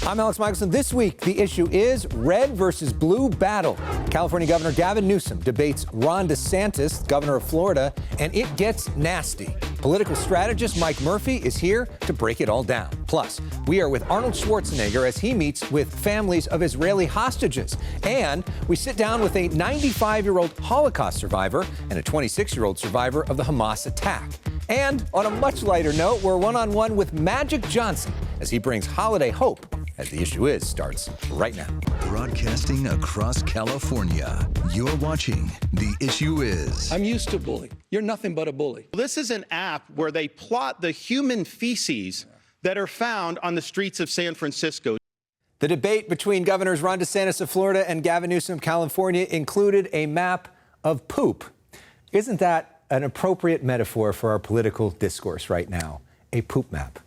I'm Elex Michaelson. This week, the issue is red versus blue battle. California Governor Gavin Newsom debates Ron DeSantis, governor of Florida, and it gets nasty. Political strategist Mike Murphy is here to break it all down. Plus, we are with Arnold Schwarzenegger as he meets with families of Israeli hostages. And we sit down with a 95-year-old Holocaust survivor and a 26-year-old survivor of the Hamas attack. And on a much lighter note, we're one-on-one with Magic Johnson as he brings holiday hope as The Issue Is starts right now. Broadcasting across California, you're watching The Issue Is. I'm used to bullying. You're nothing but a bully. This is an app where they plot the human feces that are found on the streets of San Francisco. The debate between Governors Ron DeSantis of Florida and Gavin Newsom of California included a map of poop. Isn't that an appropriate metaphor for our political discourse right now? A poop map.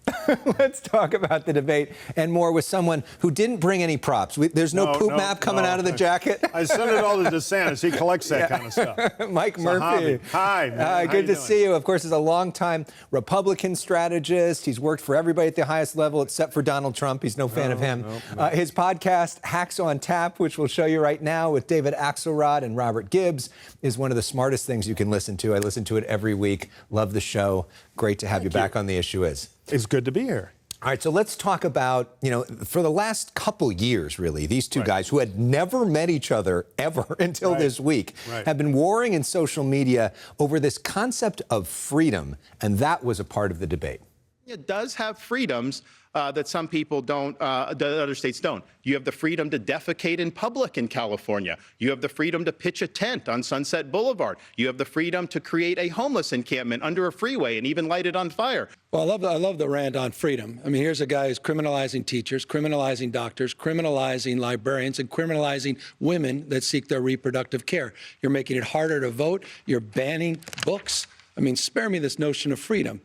Let's talk about the debate and more with someone who didn't bring any props. There's no poop map coming out of the jacket. I sent it all to DeSantis. He collects that kind of stuff. Mike Murphy. Hi, man. Good to see you. Of course, he's a longtime Republican strategist. He's worked for everybody at the highest level except for Donald Trump. He's no fan of him. His podcast, Hacks on Tap, which we'll show you right now with David Axelrod and Robert Gibbs, is one of the smartest things you can listen to. I listen to it every week. Love the show. Great to have you back on The Issue Is. It's good to be here. All right, so let's talk about, for the last couple years, really, these two guys who had never met each other ever until this week have been warring in social media over this concept of freedom, and that was a part of the debate. It does have freedoms that some people don't, that other states don't. You have the freedom to defecate in public in California. You have the freedom to pitch a tent on Sunset Boulevard. You have the freedom to create a homeless encampment under a freeway and even light it on fire. Well, I love the rant on freedom. I mean, here's a guy who's criminalizing teachers, criminalizing doctors, criminalizing librarians, and criminalizing women that seek their reproductive care. You're making it harder to vote. You're banning books. I mean, spare me this notion of freedom.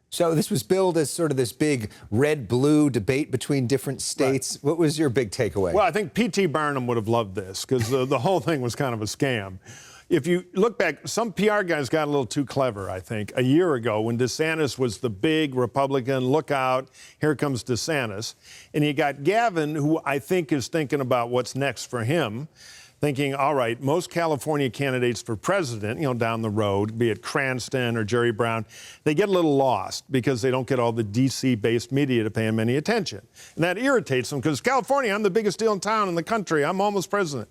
So this was billed as sort of this big red-blue debate between different states. What was your big takeaway? Well, I think P.T. Barnum would have loved this because the whole thing was kind of a scam. If you look back, some PR guys got a little too clever, I think, a year ago when DeSantis was the big Republican, look out, here comes DeSantis. And you got Gavin, who I think is thinking about what's next for him, thinking, all right, most California candidates for president, down the road, be it Cranston or Jerry Brown, they get a little lost because they don't get all the D.C.-based media to pay them any attention. And that irritates them because California, I'm the biggest deal in town in the country. I'm almost president.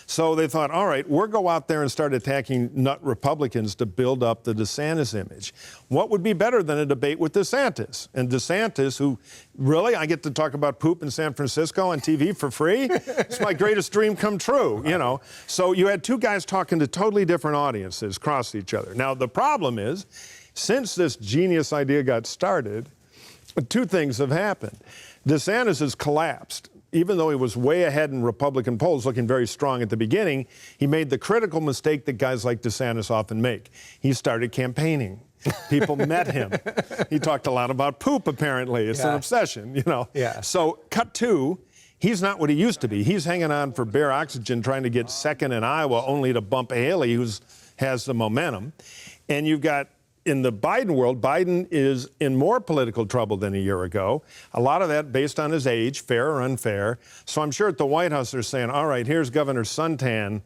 So they thought, all right, we'll go out there and start attacking nut Republicans to build up the DeSantis image. What would be better than a debate with DeSantis? And DeSantis, who, really, I get to talk about poop in San Francisco on TV for free? It's my greatest dream come true, So you had two guys talking to totally different audiences cross each other. Now, the problem is, since this genius idea got started, two things have happened. DeSantis has collapsed. Even though he was way ahead in Republican polls, looking very strong at the beginning, he made the critical mistake that guys like DeSantis often make. He started campaigning. People met him. He talked a lot about poop, apparently. It's an obsession, So, cut two, he's not what he used to be. He's hanging on for bare oxygen, trying to get second in Iowa, only to bump Haley, who has the momentum. And you've got, in the Biden world, Biden is in more political trouble than a year ago. A lot of that based on his age, fair or unfair. So I'm sure at the White House they're saying, all right, here's Governor Suntan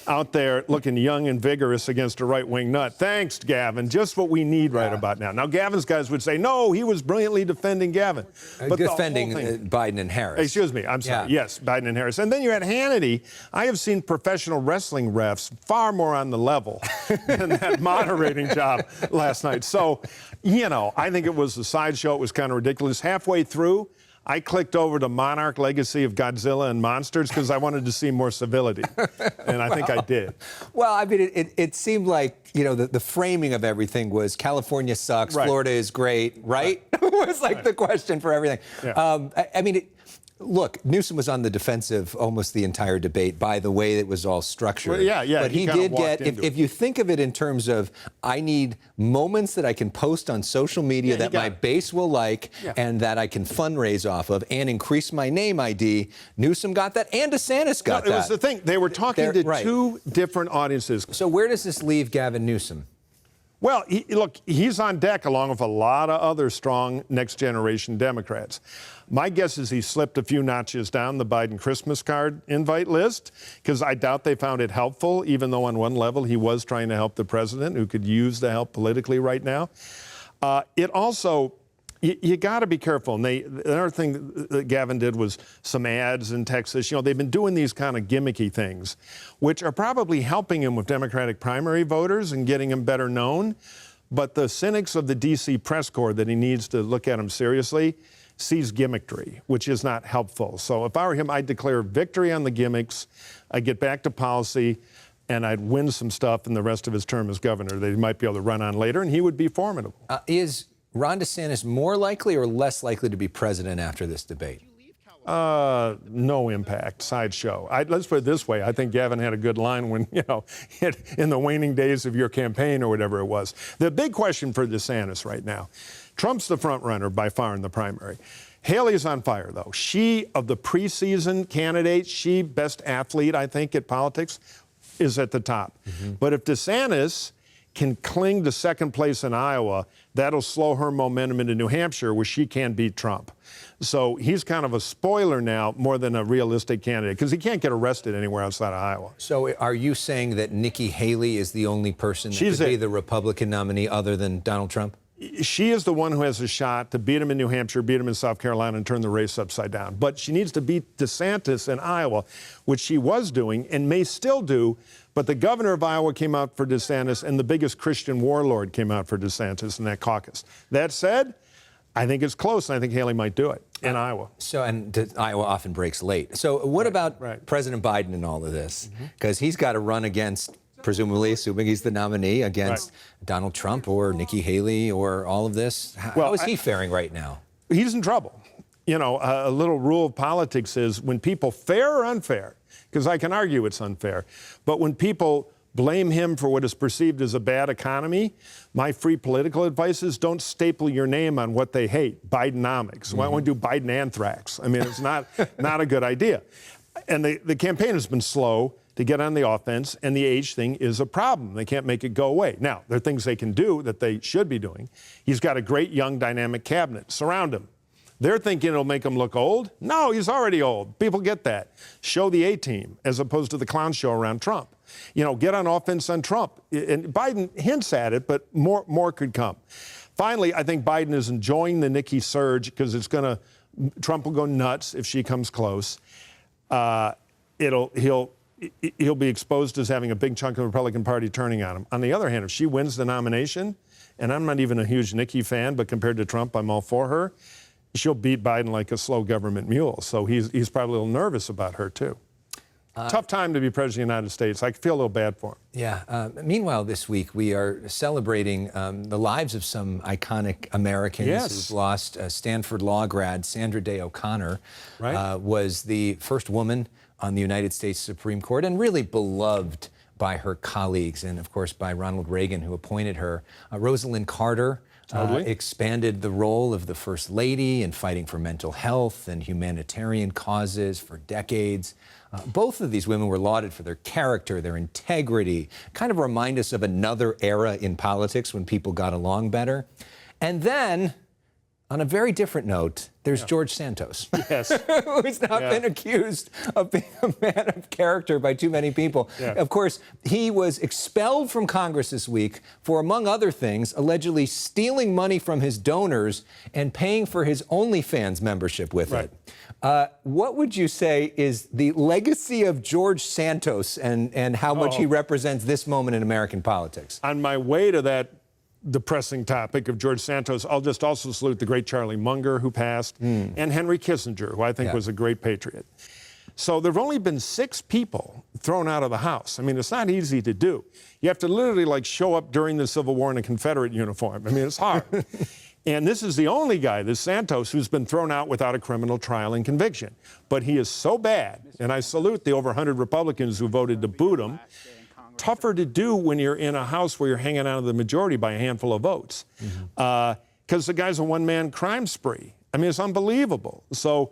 out there looking young and vigorous against a right-wing nut. Thanks, Gavin. Just what we need right about now. Now, Gavin's guys would say, no, he was brilliantly defending Gavin. But defending Biden and Harris. Excuse me, I'm sorry. Yes, Biden and Harris. And then you had Hannity. I have seen professional wrestling refs far more on the level than that moderating job last night. So, I think it was a sideshow. It was kind of ridiculous. Halfway through, I clicked over to Monarch Legacy of Godzilla and Monsters because I wanted to see more civility. And I think I did. Well, I mean, it seemed like, the framing of everything was California sucks, Florida is great, right? It was like the question for everything. Yeah. Look, Newsom was on the defensive almost the entire debate by the way it was all structured. Well, but he did get, if you think of it in terms of, I need moments that I can post on social media that my base will like and that I can fundraise off of and increase my name ID, Newsom got that and DeSantis got that. It was the thing. They were talking to two different audiences. So where does this leave Gavin Newsom? Well, look, he's on deck along with a lot of other strong next-generation Democrats. My guess is he slipped a few notches down the Biden Christmas card invite list, because I doubt they found it helpful, even though on one level he was trying to help the president, who could use the help politically right now. It also, you got to be careful. And another thing that Gavin did was some ads in Texas. You know, they've been doing these kind of gimmicky things, which are probably helping him with Democratic primary voters and getting him better known. But the cynics of the D.C. press corps that he needs to look at him seriously sees gimmickry, which is not helpful. So if I were him, I'd declare victory on the gimmicks. I'd get back to policy, and I'd win some stuff in the rest of his term as governor that he might be able to run on later, and he would be formidable. Is Ron DeSantis more likely or less likely to be president after this debate? No impact, sideshow. Let's put it this way. I think Gavin had a good line when, you know, in the waning days of your campaign or whatever it was. The big question for DeSantis right now, Trump's the front runner by far in the primary. Haley's on fire, though. She, of the preseason candidates, she best athlete, I think, at politics, is at the top. But if DeSantis can cling to second place in Iowa, that'll slow her momentum into New Hampshire, where she can beat Trump. So he's kind of a spoiler now more than a realistic candidate, because he can't get arrested anywhere outside of Iowa. So are you saying that Nikki Haley is the only person that could be the Republican nominee other than Donald Trump? She is the one who has a shot to beat him in New Hampshire, beat him in South Carolina, and turn the race upside down. But she needs to beat DeSantis in Iowa, which she was doing and may still do. But the governor of Iowa came out for DeSantis, and the biggest Christian warlord came out for DeSantis in that caucus. That said, I think it's close, and I think Haley might do it in Iowa. So, and Iowa often breaks late. So what about President Biden in all of this? Because he's got to run against, presumably, assuming he's the nominee, against Donald Trump or Nikki Haley or all of this. How is he faring right now? He's in trouble. You know, a little rule of politics is when people, fair or unfair, because I can argue it's unfair, but when people blame him for what is perceived as a bad economy, my free political advice is don't staple your name on what they hate, Bidenomics. Why don't we do Biden anthrax? I mean, it's not a good idea. And the campaign has been slow to get on the offense, and the age thing is a problem. They can't make it go away. Now, there are things they can do that they should be doing. He's got a great young dynamic cabinet. Surround him. They're thinking it'll make him look old. No, he's already old. People get that. Show the A-team as opposed to the clown show around Trump. You know, get on offense on Trump. And Biden hints at it, but more could come. Finally, I think Biden is enjoying the Nikki surge because Trump will go nuts if she comes close. He'll be exposed as having a big chunk of the Republican Party turning on him. On the other hand, if she wins the nomination, and I'm not even a huge Nikki fan, but compared to Trump, I'm all for her, she'll beat Biden like a slow government mule. So he's probably a little nervous about her, too. Tough time to be president of the United States. I feel a little bad for him. Yeah. Meanwhile, this week, we are celebrating the lives of some iconic Americans who've lost. Stanford law grad Sandra Day O'Connor was the first woman on the United States Supreme Court and really beloved by her colleagues and, of course, by Ronald Reagan, who appointed her. Rosalind Carter expanded the role of the First Lady in fighting for mental health and humanitarian causes for decades. Both of these women were lauded for their character, their integrity, kind of remind us of another era in politics when people got along better. And then, on a very different note, there's George Santos, who's not been accused of being a man of character by too many people. Of course, he was expelled from Congress this week for, among other things, allegedly stealing money from his donors and paying for his OnlyFans membership with it. What would you say is the legacy of George Santos and how much he represents this moment in American politics? On my way to that depressing topic of George Santos, I'll just also salute the great Charlie Munger, who passed, and Henry Kissinger, who I think was a great patriot. So there have only been 6 people thrown out of the House. I mean, it's not easy to do. You have to literally, like, show up during the Civil War in a Confederate uniform. I mean, it's hard. And this is the only guy, this Santos, who's been thrown out without a criminal trial and conviction. But he is so bad, and I salute the over 100 Republicans who voted to boot him. Tougher to do when you're in a House where you're hanging out of the majority by a handful of votes. Because the guy's a one-man crime spree. I mean, it's unbelievable. So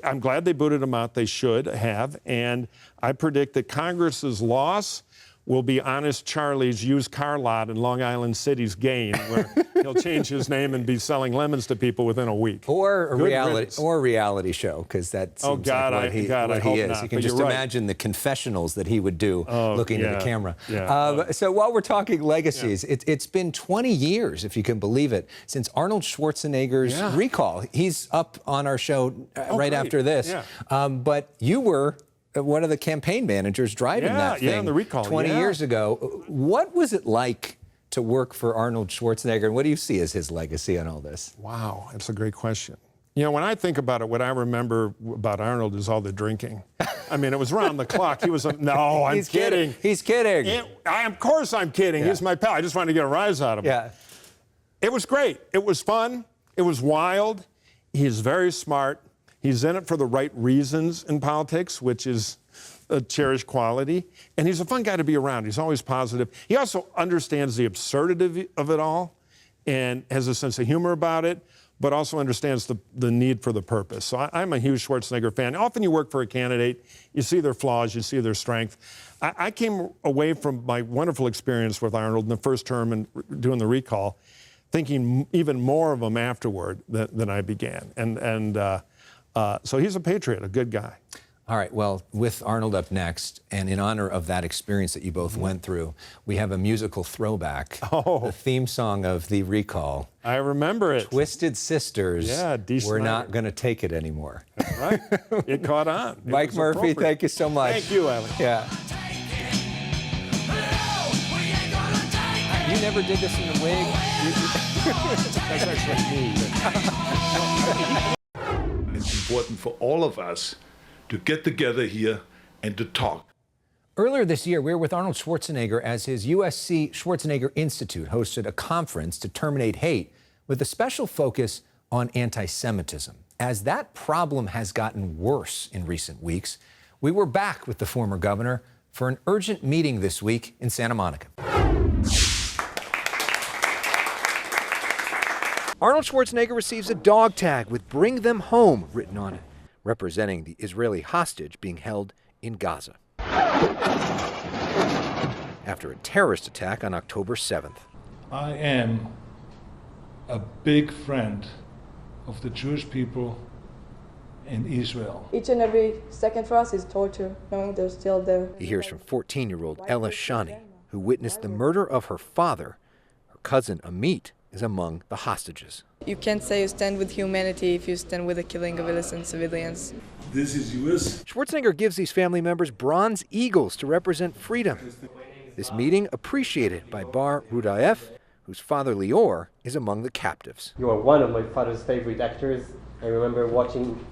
I'm glad they booted him out. They should have. And I predict that Congress's loss will be Honest Charlie's used car lot in Long Island City's Gain, where he'll change his name and be selling lemons to people within a week. Or a reality show, because that seems like what he is. Not, you can just imagine the confessionals that he would do looking at the camera. Yeah. So while we're talking legacies, it's been 20 years, if you can believe it, since Arnold Schwarzenegger's recall. He's up on our show right after this. Yeah. But you were one of the campaign managers driving that thing the recall, 20 years ago. What was it like to work for Arnold Schwarzenegger, and what do you see as his legacy on all this? Wow, that's a great question. You know, when I think about it, what I remember about Arnold is all the drinking. I mean, it was around the clock. He was no, I'm kidding. He's kidding. Of course I'm kidding. He's my pal. I just wanted to get a rise out of him. Yeah. It was great. It was fun. It was wild. He's very smart. He's in it for the right reasons in politics, which is a cherished quality. And he's a fun guy to be around. He's always positive. He also understands the absurdity of it all and has a sense of humor about it, but also understands the need for the purpose. So I'm a huge Schwarzenegger fan. Often you work for a candidate, you see their flaws, you see their strength. I came away from my wonderful experience with Arnold in the first term and doing the recall, thinking even more of him afterward than I began. So he's a patriot, a good guy. All right, well, with Arnold up next, and in honor of that experience that you both went through, we have a musical throwback. The theme song of the recall. I remember it. Twisted Sisters. Yeah, We're not going to take it anymore. That's right. It caught on. Mike Murphy, thank you so much. Thank you, Alex. Yeah. You never did this in the wig? That's actually me. It's important for all of us to get together here and to talk. Earlier this year, we were with Arnold Schwarzenegger as his USC Schwarzenegger Institute hosted a conference to terminate hate with a special focus on anti-Semitism. As that problem has gotten worse in recent weeks, we were back with the former governor for an urgent meeting this week in Santa Monica. Arnold Schwarzenegger receives a dog tag with "Bring Them Home" written on it, representing the Israeli hostage being held in Gaza after a terrorist attack on October 7th. I am a big friend of the Jewish people in Israel. Each and every second for us is torture, knowing they're still there. He hears from 14-year-old Ella Shani, who witnessed the murder of her father. Her cousin Amit is among the hostages. You can't say you stand with humanity if you stand with the killing of innocent civilians. This is yours. Schwarzenegger gives these family members bronze eagles to represent freedom. This meeting appreciated by Bar Rudaev, whose father Lior is among the captives. You are one of my father's favorite actors. I remember watching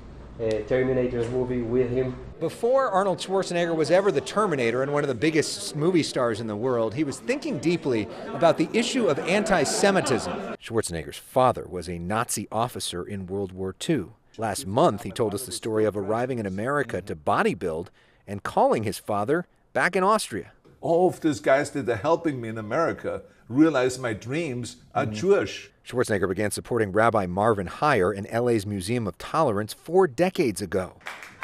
Terminator's movie with him. Before Arnold Schwarzenegger was ever the Terminator and one of the biggest movie stars in the world, he was thinking deeply about the issue of anti-Semitism. Schwarzenegger's father was a Nazi officer in World War II. Last month, he told us the story of arriving in America to bodybuild and calling his father back in Austria. All of these guys that are helping me in America realize my dreams are Jewish. Schwarzenegger began supporting Rabbi Marvin Heyer in LA's Museum of Tolerance 4 decades ago.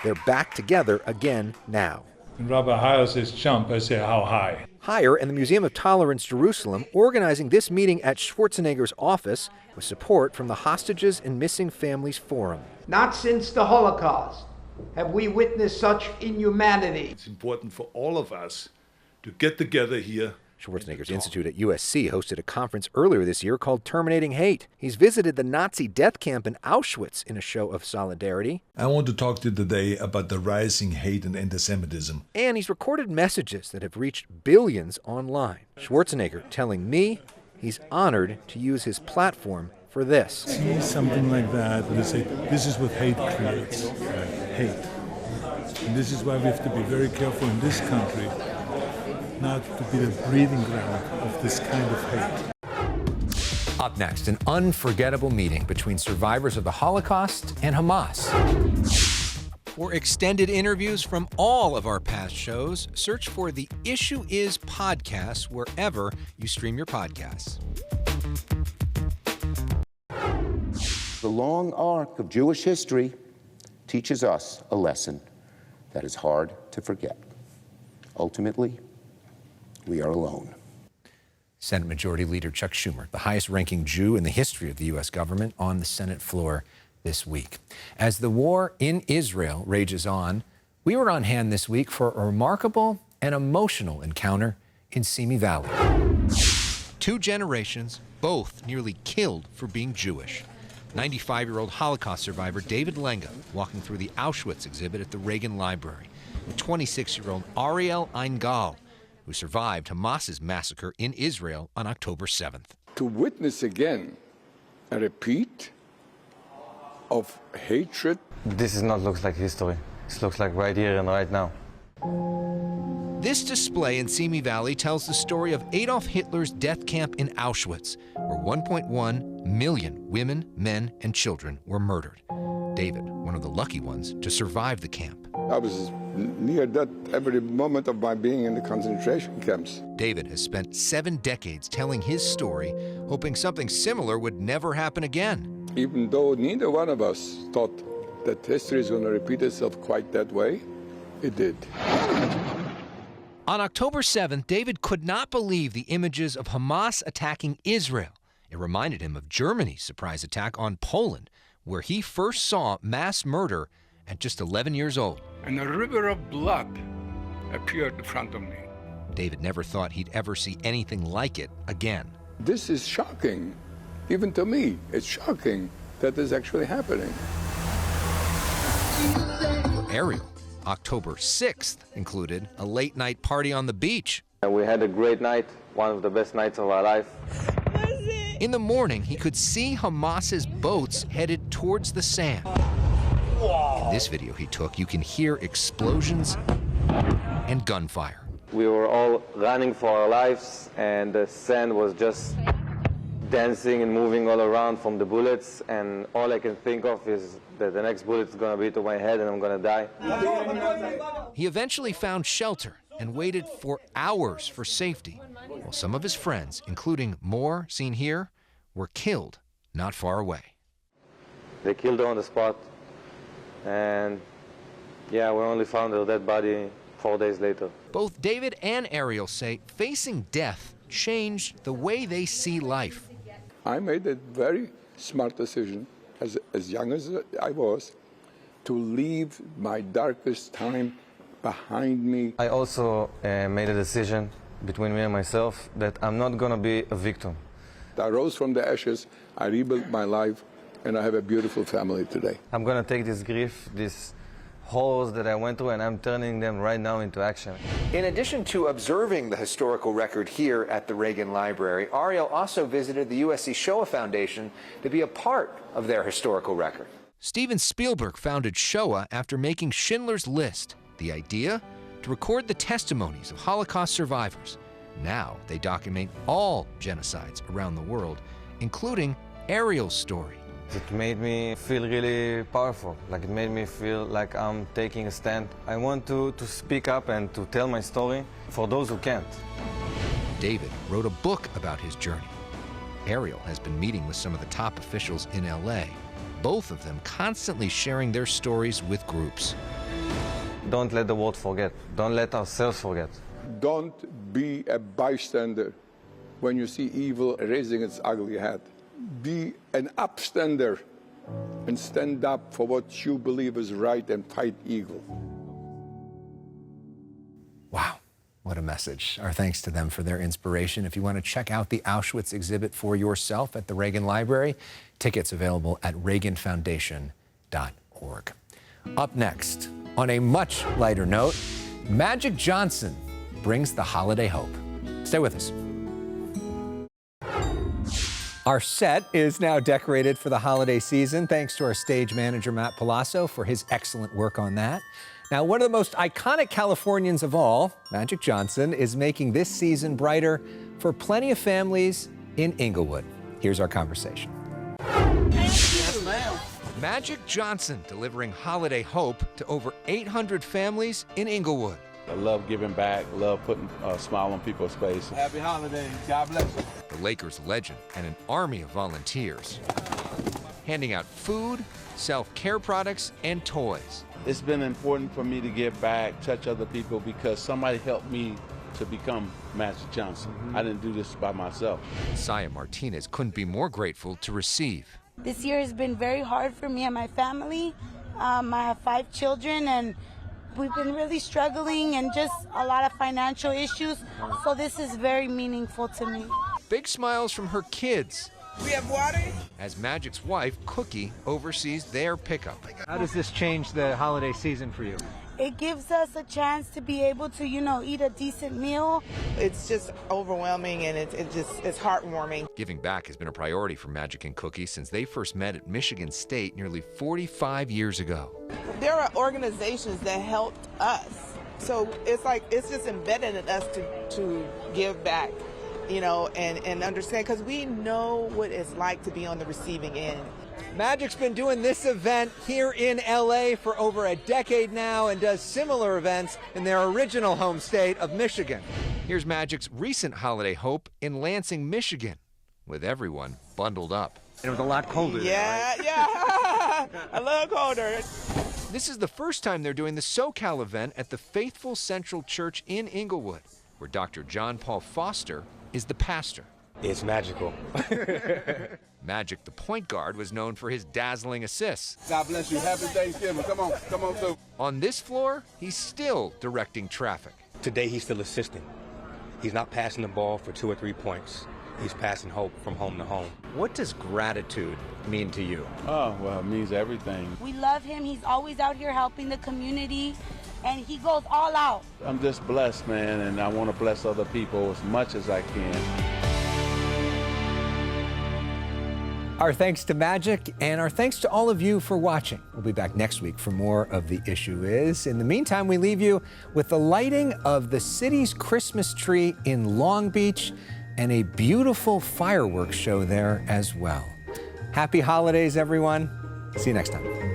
They're back together again now. When Rabbi Heyer says jump, I say how high. Heyer and the Museum of Tolerance Jerusalem organizing this meeting at Schwarzenegger's office with support from the Hostages and Missing Families Forum. Not since the Holocaust have we witnessed such inhumanity. It's important for all of us to get together here. Schwarzenegger's Institute at USC hosted a conference earlier this year called Terminating Hate. He's visited the Nazi death camp in Auschwitz in a show of solidarity. I want to talk to you today about the rising hate and anti-Semitism. And he's recorded messages that have reached billions online. Schwarzenegger telling me he's honored to use his platform for this. See something like that, they say, this is what hate creates. Hate. And this is why we have to be very careful in this country not to be the breeding ground of this kind of hate. Up next, an unforgettable meeting between survivors of the Holocaust and Hamas. For extended interviews from all of our past shows, search for The Issue Is podcast wherever you stream your podcasts. The long arc of Jewish history teaches us a lesson that is hard to forget. Ultimately, we are alone. Senate Majority Leader Chuck Schumer, the highest-ranking Jew in the history of the U.S. government, on the Senate floor this week. As the war in Israel rages on, we were on hand this week for a remarkable and emotional encounter in Simi Valley. 2 generations, both nearly killed for being Jewish. 95-year-old Holocaust survivor David Lenga walking through the Auschwitz exhibit at the Reagan Library. And 26-year-old Ariel Eingal, who survived Hamas's massacre in Israel on October 7th. To witness again a repeat of hatred. This does not look like history. This looks like right here and right now. This display in Simi Valley tells the story of Adolf Hitler's death camp in Auschwitz, where 1.1 million women, men, and children were murdered. David, one of the lucky ones to survive the camp. I was near that every moment of my being in the concentration camps. David has spent 7 decades telling his story, hoping something similar would never happen again. Even though neither one of us thought that history is going to repeat itself quite that way, it did. On October 7th, David could not believe the images of Hamas attacking Israel. It reminded him of Germany's surprise attack on Poland, where he first saw mass murder at just 11 years old. And a river of blood appeared in front of me. David never thought he'd ever see anything like it again. This is shocking. Even to me, it's shocking that this is actually happening. For Ariel, October 6th included a late-night party on the beach. We had a great night, one of the best nights of our life. In the morning, he could see Hamas's boats headed towards the sand. In this video he took, you can hear explosions and gunfire. We were all running for our lives, and the sand was just dancing and moving all around from the bullets, and all I can think of is that the next bullet is going to be to my head and I'm going to die. He eventually found shelter and waited for hours for safety, while some of his friends, including more seen here, were killed not far away. They killed her on the spot, and yeah, we only found her dead body 4 days later. Both David and Ariel say facing death changed the way they see life. I made a very smart decision, as young as I was, to leave my darkest time behind me. I also made a decision between me and myself that I'm not going to be a victim. I rose from the ashes, I rebuilt my life, and I have a beautiful family today. I'm going to take this grief, these horrors that I went through, and I'm turning them right now into action. In addition to observing the historical record here at the Reagan Library, Ariel also visited the USC Shoah Foundation to be a part of their historical record. Steven Spielberg founded Shoah after making Schindler's List. The idea? To record the testimonies of Holocaust survivors. Now they document all genocides around the world, including Ariel's story. It made me feel really powerful, like it made me feel like I'm taking a stand. I want to speak up and to tell my story for those who can't. David wrote a book about his journey. Ariel has been meeting with some of the top officials in LA, both of them constantly sharing their stories with groups. Don't let the world forget. Don't let ourselves forget. Don't be a bystander when you see evil raising its ugly head. Be an upstander and stand up for what you believe is right and fight evil. Wow, what a message. Our thanks to them for their inspiration. If you want to check out the Auschwitz exhibit for yourself at the Reagan Library, tickets available at reaganfoundation.org. Up next, on a much lighter note, Magic Johnson brings the holiday hope. Stay with us. Our set is now decorated for the holiday season, thanks to our stage manager, Matt Palazzo, for his excellent work on that. Now, one of the most iconic Californians of all, Magic Johnson, is making this season brighter for plenty of families in Inglewood. Here's our conversation. Yes, ma'am. Magic Johnson delivering holiday hope to over 800 families in Inglewood. I love giving back, love putting a smile on people's faces. Happy holidays. God bless you. The Lakers legend and an army of volunteers handing out food, self-care products, and toys. It's been important for me to give back, touch other people, because somebody helped me to become Magic Johnson. I didn't do this by myself. Saya Martinez couldn't be more grateful to receive. This year has been very hard for me and my family. I have 5 children, and we've been really struggling and just a lot of financial issues. So this is very meaningful to me. Big smiles from her kids. We have water? As Magic's wife, Cookie, oversees their pickup. How does this change the holiday season for you? It gives us a chance to be able to, eat a decent meal. It's just overwhelming, and it's heartwarming. Giving back has been a priority for Magic and Cookie since they first met at Michigan State nearly 45 years ago. There are organizations that helped us. So it's just embedded in us to give back, and understand, because we know what it's like to be on the receiving end. Magic's been doing this event here in LA for over a decade now and does similar events in their original home state of Michigan. Here's Magic's recent holiday hope in Lansing, Michigan, with everyone bundled up. It was a lot colder. Yeah, right? yeah, a little colder. This is the first time they're doing the SoCal event at the Faithful Central Church in Inglewood, where Dr. John Paul Foster is the pastor. It's magical. Magic, the point guard, was known for his dazzling assists. God bless you. Happy Thanksgiving. Come on through. On this floor, he's still directing traffic. Today, he's still assisting. He's not passing the ball for 2 or 3 points. He's passing hope from home to home. What does gratitude mean to you? Oh, well, it means everything. We love him. He's always out here helping the community, and he goes all out. I'm just blessed, man, and I want to bless other people as much as I can. Our thanks to Magic, and our thanks to all of you for watching. We'll be back next week for more of The Issue Is. In the meantime, we leave you with the lighting of the city's Christmas tree in Long Beach and a beautiful fireworks show there as well. Happy holidays, everyone. See you next time.